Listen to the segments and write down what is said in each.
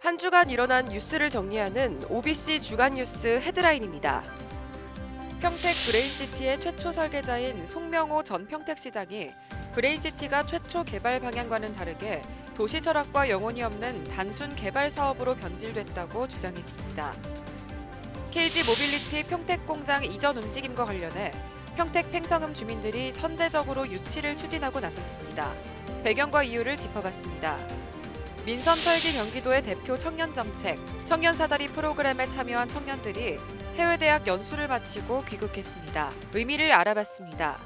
한 주간 일어난 뉴스를 정리하는 OBC 주간 뉴스 헤드라인입니다. 평택 브레인시티의 최초 설계자인 송명호 전 평택시장이 브레인시티가 최초 개발 방향과는 다르게 도시 철학과 영혼이 없는 단순 개발 사업으로 변질됐다고 주장했습니다. KG 모빌리티 평택공장 이전 움직임과 관련해 평택 팽성읍 주민들이 선제적으로 유치를 추진하고 나섰습니다. 배경과 이유를 짚어봤습니다. 민선 설기 경기도의 대표 청년정책, 청년사다리 프로그램에 참여한 청년들이 해외대학 연수를 마치고 귀국했습니다. 의미를 알아봤습니다.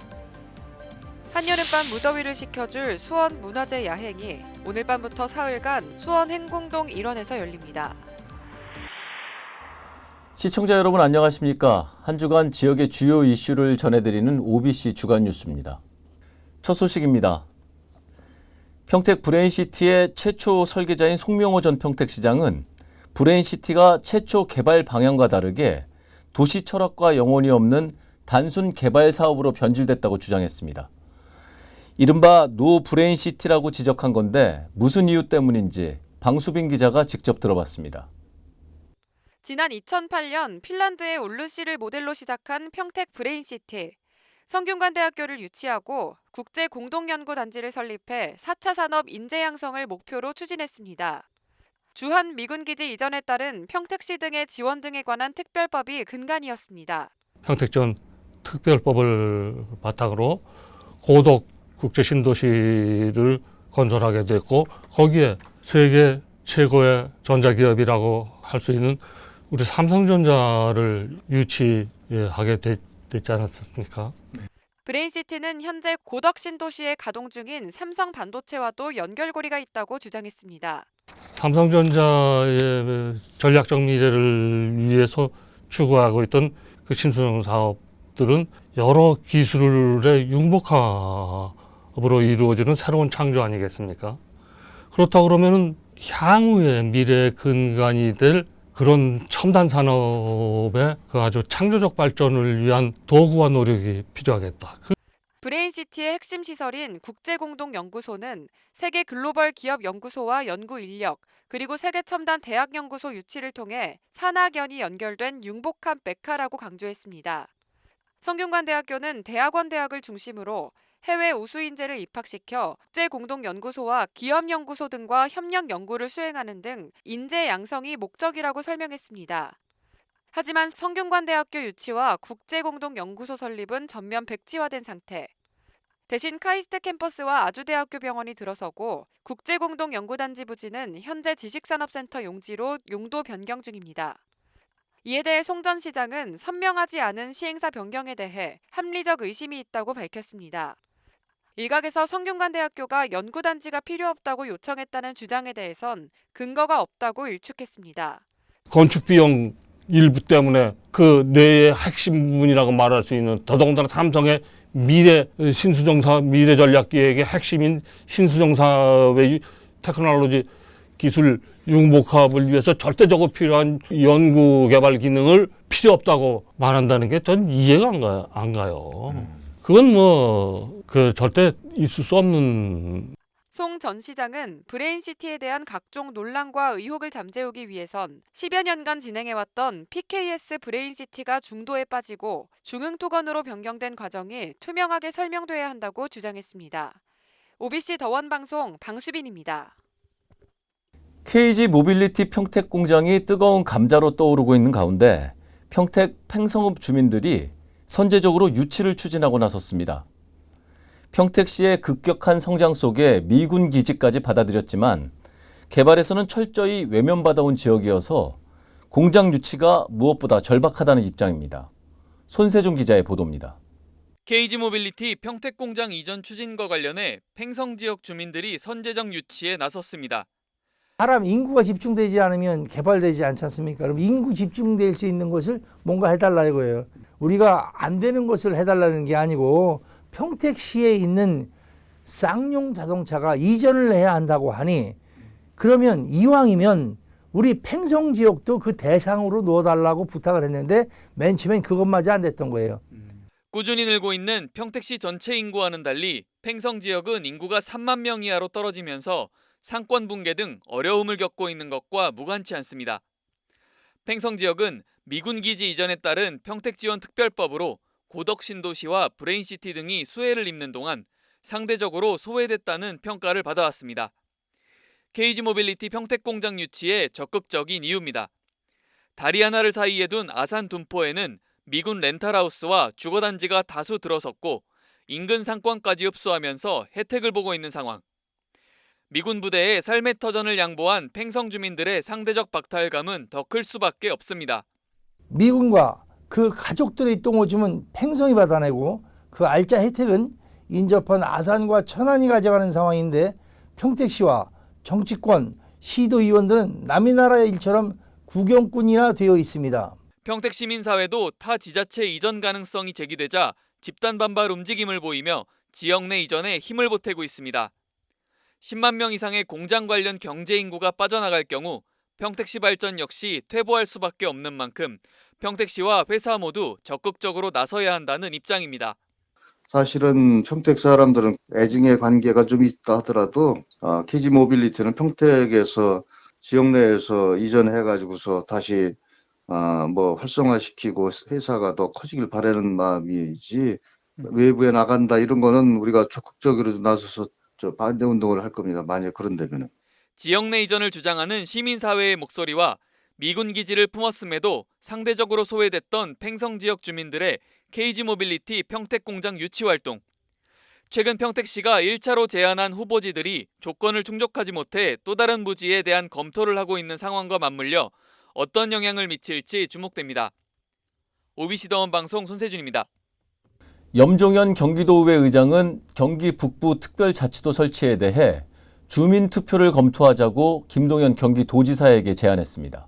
한여름밤 무더위를 식혀줄 수원 문화제 야행이 오늘 밤부터 사흘간 수원 행궁동 일원에서 열립니다. 시청자 여러분 안녕하십니까? 한 주간 지역의 주요 이슈를 전해드리는 OBC 주간 뉴스입니다. 첫 소식입니다. 평택 브레인시티의 최초 설계자인 송명호 전 평택시장은 브레인시티가 최초 개발 방향과 다르게 도시 철학과 영혼이 없는 단순 개발 사업으로 변질됐다고 주장했습니다. 이른바 노 브레인시티라고 지적한 건데 무슨 이유 때문인지 방수빈 기자가 직접 들어봤습니다. 지난 2008년 핀란드의 울루시를 모델로 시작한 평택 브레인시티. 성균관대학교를 유치하고 국제공동연구단지를 설립해 4차 산업 인재 양성을 목표로 추진했습니다. 주한 미군기지 이전에 따른 평택시 등의 지원 등에 관한 특별법이 근간이었습니다. 평택전 특별법을 바탕으로 고덕 국제신도시를 건설하게 됐고 거기에 세계 최고의 전자기업이라고 할 수 있는 우리 삼성전자를 유치하게 됐지 않았습니까? 브레인시티는 현재 고덕 신도시에 가동 중인 삼성 반도체와도 연결고리가 있다고 주장했습니다. 삼성전자의 전략적 미래를 위해서 추구하고 있던 그 신수정 사업들은 여러 기술의 융복합으로 이루어지는 새로운 창조 아니겠습니까? 그렇다 그러면은 향후의 미래의 근간이 될 그런 첨단 산업의 그 아주 창조적 발전을 위한 도구와 노력이 필요하겠다. 브레인시티의 핵심 시설인 국제공동연구소는 세계 글로벌 기업 연구소와 연구 인력, 그리고 세계 첨단 대학 연구소 유치를 통해 산학연이 연결된 융복합 메카라고 강조했습니다. 성균관대학교는 대학원 대학을 중심으로 해외 우수 인재를 입학시켜 국제공동연구소와 기업연구소 등과 협력 연구를 수행하는 등 인재 양성이 목적이라고 설명했습니다. 하지만 성균관대학교 유치와 국제공동연구소 설립은 전면 백지화된 상태. 대신 카이스트 캠퍼스와 아주대학교 병원이 들어서고 국제공동연구단지 부지는 현재 지식산업센터 용지로 용도 변경 중입니다. 이에 대해 송 전 시장은 선명하지 않은 시행사 변경에 대해 합리적 의심이 있다고 밝혔습니다. 일각에서 성균관대학교가 연구단지가 필요 없다고 요청했다는 주장에 대해선 근거가 없다고 일축했습니다. 건축 비용 일부 때문에 그 뇌의 핵심 부분이라고 말할 수 있는 더더군다나 삼성의 미래 신수정사 미래 전략 기획의 핵심인 신수정사의 테크놀로지 기술 융복합을 위해서 절대적으로 필요한 연구 개발 기능을 필요 없다고 말한다는 게 전 이해가 안 가요. 그건 절대 있을 수 없는. 송 전 시장은 브레인시티에 대한 각종 논란과 의혹을 잠재우기 위해선 10여 년간 진행해왔던 PKS 브레인시티가 중도에 빠지고 중흥토건으로 변경된 과정이 투명하게 설명돼야 한다고 주장했습니다. OBC 더원방송 방수빈입니다. KG 모빌리티 평택 공장이 뜨거운 감자로 떠오르고 있는 가운데 평택 팽성읍 주민들이 선제적으로 유치를 추진하고 나섰습니다. 평택시의 급격한 성장 속에 미군 기지까지 받아들였지만 개발에서는 철저히 외면받아온 지역이어서 공장 유치가 무엇보다 절박하다는 입장입니다. 손세종 기자의 보도입니다. KG 모빌리티 평택 공장 이전 추진과 관련해 팽성 지역 주민들이 선제적 유치에 나섰습니다. 사람 인구가 집중되지 않으면 개발되지 않지 않습니까? 그럼 인구 집중될 수 있는 것을 뭔가 해달라 이거예요. 우리가 안 되는 것을 해달라는 게 아니고 평택시에 있는 쌍용 자동차가 이전을 해야 한다고 하니 그러면 이왕이면 우리 팽성 지역도 그 대상으로 넣어달라고 부탁을 했는데 맨 처음엔 그것마저 안 됐던 거예요. 꾸준히 늘고 있는 평택시 전체 인구와는 달리 팽성 지역은 인구가 3만 명 이하로 떨어지면서 상권 붕괴 등 어려움을 겪고 있는 것과 무관치 않습니다. 팽성 지역은 미군 기지 이전에 따른 평택지원특별법으로 고덕신도시와 브레인시티 등이 수혜를 입는 동안 상대적으로 소외됐다는 평가를 받아왔습니다. KG모빌리티 평택공장 유치에 적극적인 이유입니다. 다리 하나를 사이에 둔 아산 둔포에는 미군 렌탈하우스와 주거단지가 다수 들어섰고 인근 상권까지 흡수하면서 혜택을 보고 있는 상황. 미군 부대에 삶의 터전을 양보한 팽성 주민들의 상대적 박탈감은 더 클 수밖에 없습니다. 미군과 그 가족들의 똥오줌은 팽성이 받아내고 그 알짜 혜택은 인접한 아산과 천안이 가져가는 상황인데 평택시와 정치권, 시도의원들은 남의 나라의 일처럼 구경꾼이나 되어 있습니다. 평택시민사회도 타 지자체 이전 가능성이 제기되자 집단 반발 움직임을 보이며 지역 내 이전에 힘을 보태고 있습니다. 10만 명 이상의 공장 관련 경제 인구가 빠져나갈 경우 평택시 발전 역시 퇴보할 수밖에 없는 만큼 평택시와 회사 모두 적극적으로 나서야 한다는 입장입니다. 사실은 평택 사람들은 애증의 관계가 좀 있다 하더라도 KG모빌리티는 평택에서 지역 내에서 이전해가지고서 다시 활성화시키고 회사가 더 커지길 바라는 마음이지 외부에 나간다 이런 거는 우리가 적극적으로 나서서 반대 운동을 할 겁니다. 만약 그런 되면은. 지역 내 이전을 주장하는 시민사회의 목소리와 미군 기지를 품었음에도 상대적으로 소외됐던 팽성 지역 주민들의 KG모빌리티 평택공장 유치 활동. 최근 평택시가 1차로 제안한 후보지들이 조건을 충족하지 못해 또 다른 부지에 대한 검토를 하고 있는 상황과 맞물려 어떤 영향을 미칠지 주목됩니다. OBC 더원 방송 손세준입니다. 염종현 경기도의회 의장은 경기 북부 특별자치도 설치에 대해 주민 투표를 검토하자고 김동연 경기도지사에게 제안했습니다.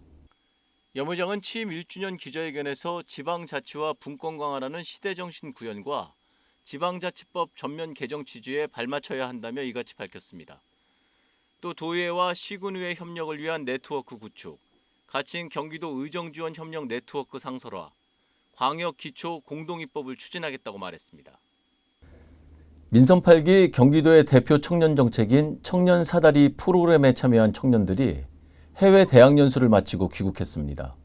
염 의장은 취임 1주년 기자회견에서 지방자치와 분권 강화라는 시대정신 구현과 지방자치법 전면 개정 취지에 발맞춰야 한다며 이같이 밝혔습니다. 또 도의회와 시군의회 협력을 위한 네트워크 구축, 가칭 경기도 의정지원 협력 네트워크 상설화, 광역 기초 공동입법을 추진하겠다고 말했습니다. 민선 8기 경기도의 대표 청년 정책인 청년 사다리 프로그램에 참여한 청년들이 해외 대학 연수를 마치고 귀국했습니다.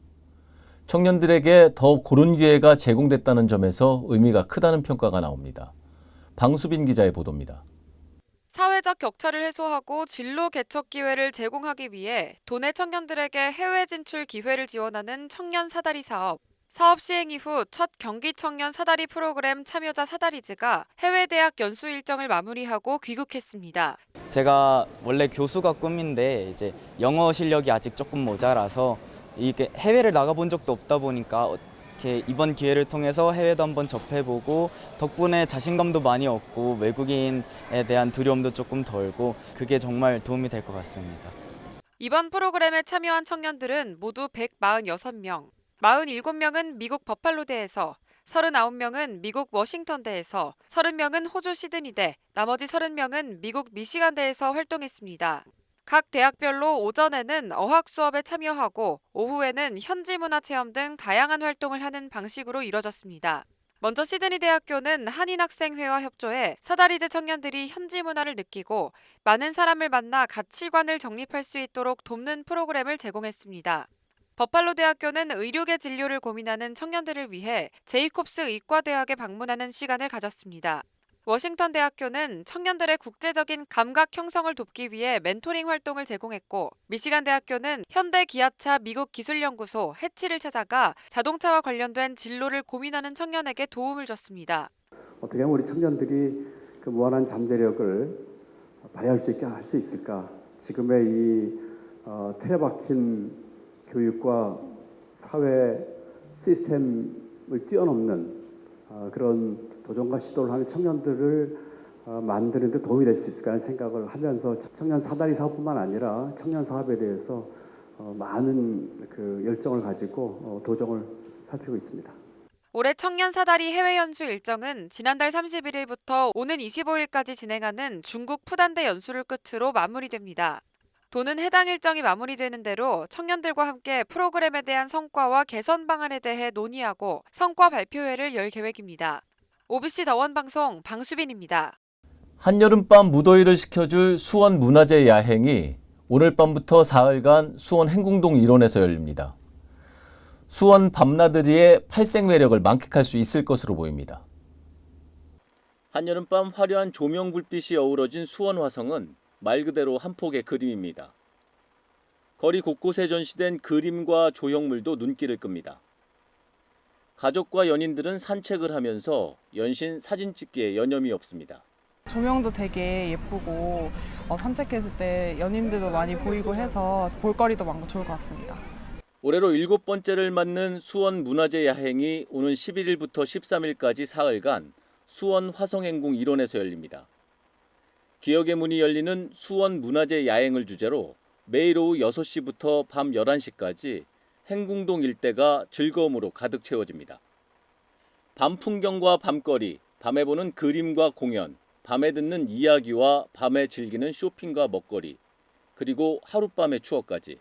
청년들에게 더 고른 기회가 제공됐다는 점에서 의미가 크다는 평가가 나옵니다. 방수빈 기자의 보도입니다. 사회적 격차를 해소하고 진로 개척 기회를 제공하기 위해 도내 청년들에게 해외 진출 기회를 지원하는 청년 사다리 사업. 사업 시행 이후 첫 경기 청년 사다리 프로그램 참여자 사다리즈가 해외 대학 연수 일정을 마무리하고 귀국했습니다. 제가 원래 교수가 꿈인데 이제 영어 실력이 아직 조금 모자라서 이게 해외를 나가본 적도 없다 보니까 이렇게 이번 기회를 통해서 해외도 한번 접해보고 덕분에 자신감도 많이 얻고 외국인에 대한 두려움도 조금 덜고 그게 정말 도움이 될 것 같습니다. 이번 프로그램에 참여한 청년들은 모두 146명. 47명은 미국 버팔로대에서, 39명은 미국 워싱턴대에서, 30명은 호주 시드니대, 나머지 30명은 미국 미시간대에서 활동했습니다. 각 대학별로 오전에는 어학 수업에 참여하고 오후에는 현지 문화 체험 등 다양한 활동을 하는 방식으로 이뤄졌습니다. 먼저 시드니 대학교는 한인학생회와 협조해 사다리즈 청년들이 현지 문화를 느끼고 많은 사람을 만나 가치관을 정립할 수 있도록 돕는 프로그램을 제공했습니다. 버팔로 대학교는 의료계 진료를 고민하는 청년들을 위해 제이콥스 의과대학에 방문하는 시간을 가졌습니다. 워싱턴 대학교는 청년들의 국제적인 감각 형성을 돕기 위해 멘토링 활동을 제공했고, 미시간 대학교는 현대 기아차 미국 기술연구소 해치를 찾아가 자동차와 관련된 진로를 고민하는 청년에게 도움을 줬습니다. 어떻게 하면 우리 청년들이 그 무한한 잠재력을 발휘할 수 있게 할 수 있을까? 지금의 이 틀에 박힌 교육과 사회 시스템을 뛰어넘는 그런 도전과 시도를 하는 청년들을 만드는 데 도움이 될 수 있을까 하는 생각을 하면서 청년 사다리 사업뿐만 아니라 청년 사업에 대해서 많은 그 열정을 가지고 도전을 살피고 있습니다. 올해 청년 사다리 해외 연수 일정은 지난달 31일부터 오는 25일까지 진행하는 중국 푸단대 연수를 끝으로 마무리됩니다. 도는 해당 일정이 마무리되는 대로 청년들과 함께 프로그램에 대한 성과와 개선 방안에 대해 논의하고 성과 발표회를 열 계획입니다. OBC 더원 방송 방수빈입니다. 한여름밤 무더위를 식혀줄 수원 문화제 야행이 오늘 밤부터 사흘간 수원 행궁동 일원에서 열립니다. 수원 밤나들이의 팔색 매력을 만끽할 수 있을 것으로 보입니다. 한여름밤 화려한 조명 불빛이 어우러진 수원 화성은 말 그대로 한 폭의 그림입니다. 거리 곳곳에 전시된 그림과 조형물도 눈길을 끕니다. 가족과 연인들은 산책을 하면서 연신 사진 찍기에 여념이 없습니다. 조명도 되게 예쁘고 산책했을 때 연인들도 많이 보이고 해서 볼거리도 많고 좋을 것 같습니다. 올해로 7번째를 맞는 수원 문화제 야행이 오는 11일부터 13일까지 사흘간 수원 화성행궁 일원에서 열립니다. 기억의 문이 열리는 수원 문화제 야행을 주제로 매일 오후 6시부터 밤 11시까지 행궁동 일대가 즐거움으로 가득 채워집니다. 밤 풍경과 밤거리, 밤에 보는 그림과 공연, 밤에 듣는 이야기와 밤에 즐기는 쇼핑과 먹거리, 그리고 하룻밤의 추억까지.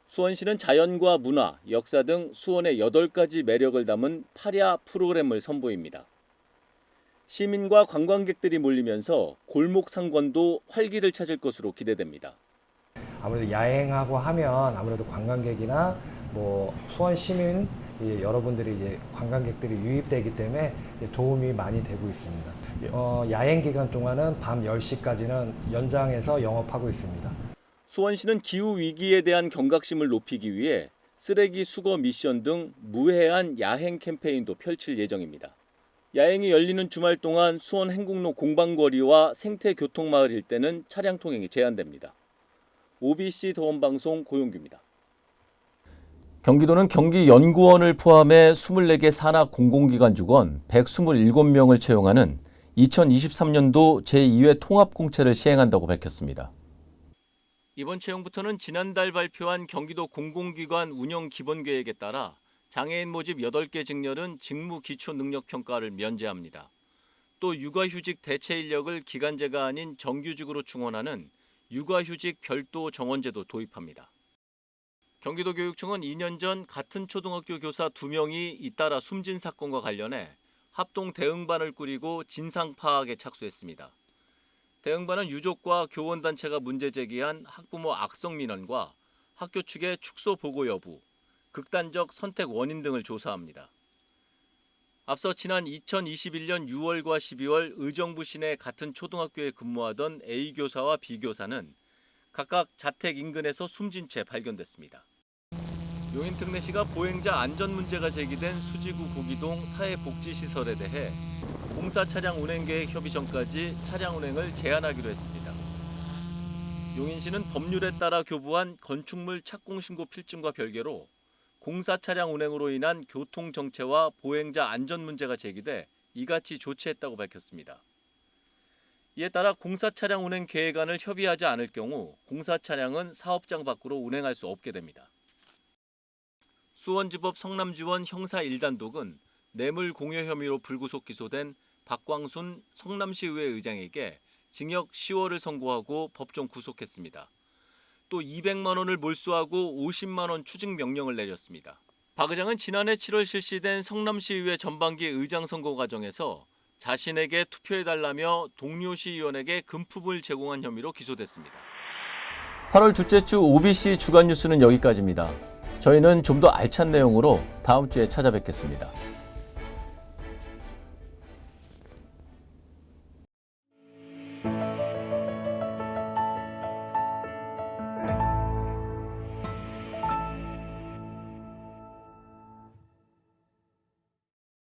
수원시는 자연과 문화, 역사 등 수원의 8가지 매력을 담은 파랴 프로그램을 선보입니다. 시민과 관광객들이 몰리면서 골목 상권도 활기를 찾을 것으로 기대됩니다. 아무래도 야행하고 하면 아무래도 관광객이나 수원 시민 여러분들이 이제 관광객들이 유입되기 때문에 도움이 많이 되고 있습니다. 야행 기간 동안은 밤 10시까지는 연장해서 영업하고 있습니다. 수원시는 기후 위기에 대한 경각심을 높이기 위해 쓰레기 수거 미션 등 무해한 야행 캠페인도 펼칠 예정입니다. 야행이 열리는 주말 동안 수원 행궁로 공방거리와 생태교통마을 일대는 차량 통행이 제한됩니다. OBC 도원방송 고용규입니다. 경기도는 경기연구원을 포함해 24개 산하 공공기관 직원 127명을 채용하는 2023년도 제2회 통합공채를 시행한다고 밝혔습니다. 이번 채용부터는 지난달 발표한 경기도 공공기관 운영 기본계획에 따라 장애인 모집 8개 직렬은 직무 기초 능력 평가를 면제합니다. 또 육아휴직 대체 인력을 기간제가 아닌 정규직으로 충원하는 육아휴직 별도 정원제도 도입합니다. 경기도 교육청은 2년 전 같은 초등학교 교사 2명이 잇따라 숨진 사건과 관련해 합동 대응반을 꾸리고 진상 파악에 착수했습니다. 대응반은 유족과 교원단체가 문제 제기한 학부모 악성 민원과 학교 측의 축소 보고 여부, 극단적 선택 원인 등을 조사합니다. 앞서 지난 2021년 6월과 12월 의정부 시내 같은 초등학교에 근무하던 A 교사와 B 교사는 각각 자택 인근에서 숨진 채 발견됐습니다. 용인특례시가 보행자 안전 문제가 제기된 수지구 고기동 사회복지시설에 대해 공사 차량 운행 계획 협의 전까지 차량 운행을 제한하기로 했습니다. 용인시는 법률에 따라 교부한 건축물 착공신고 필증과 별개로 공사 차량 운행으로 인한 교통 정체와 보행자 안전 문제가 제기돼 이같이 조치했다고 밝혔습니다. 이에 따라 공사 차량 운행 계획안을 협의하지 않을 경우 공사 차량은 사업장 밖으로 운행할 수 없게 됩니다. 수원지법 성남지원 형사 1단독은 뇌물 공여 혐의로 불구속 기소된 박광순 성남시의회 의장에게 징역 10월을 선고하고 법정 구속했습니다. 또 200만 원을 몰수하고 50만 원 추징 명령을 내렸습니다. 박 의장은 지난해 7월 실시된 성남시의회 전반기 의장 선거 과정에서 자신에게 투표해달라며 동료시 의원에게 금품을 제공한 혐의로 기소됐습니다. 8월 둘째 주 OBC 주간 뉴스는 여기까지입니다. 저희는 좀 더 알찬 내용으로 다음 주에 찾아뵙겠습니다.